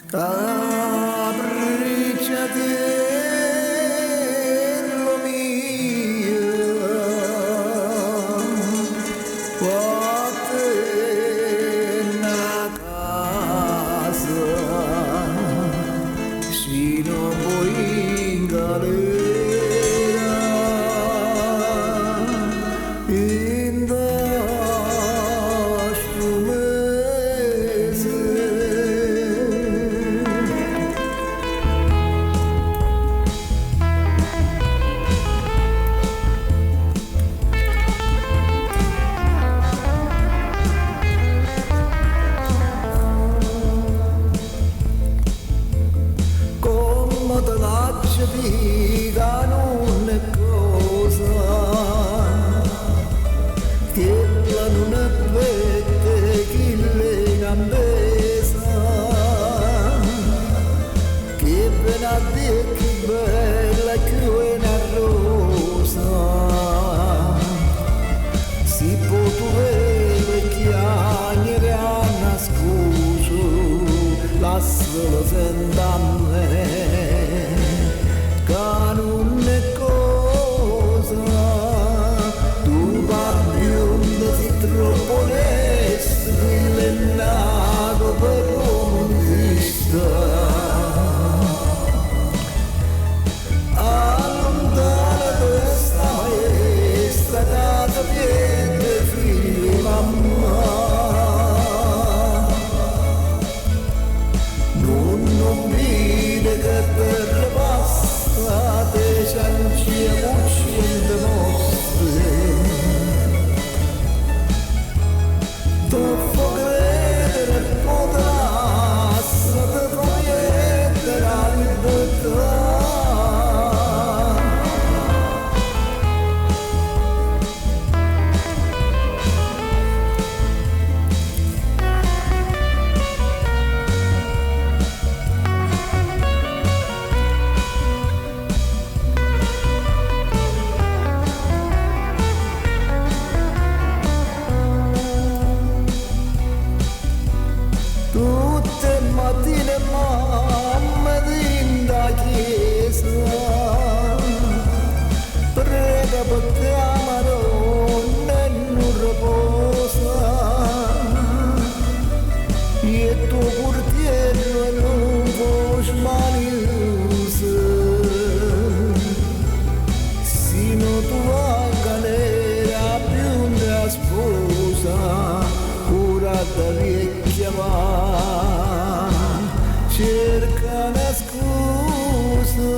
Abbracciatello mio, quante una casa, si non vuoi in galera, in dica non è cosa che la non è vede chi le cambesa che ben a dire che bella che una rosa si può trovare chiacchiere a nascosto lascialo senza me. Non è cosa, tu parli di troppo resto, nato per comunista. Allontana questa maestra, casa piena, figli, mamma. Non vede che per le passate cianci e uccide mostre dopo credere potrà te togliere la libertà. Tutte mattine mamma dinda chiesa prega per te amarone non riposa e tuo portiello non può smaniusa sino tua galera più una sposa curata vecchia ma cerca una scusa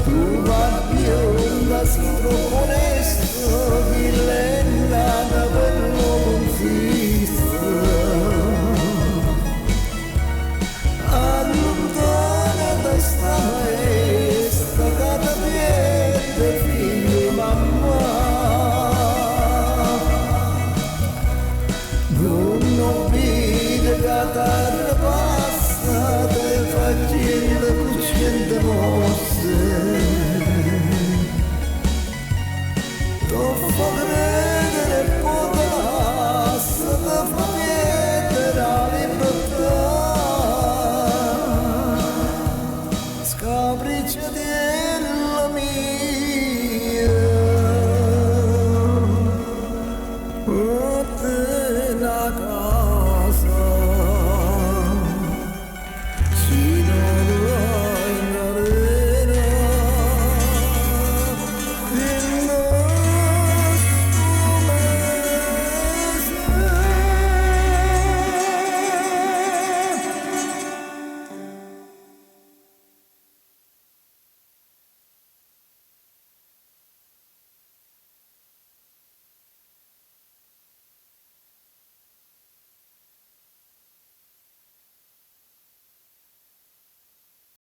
tu va bionda si troppo onesto villena per non fissa allontana da sta maestra cata piede figlio mamma. Non vide che la passa te facendo cucendo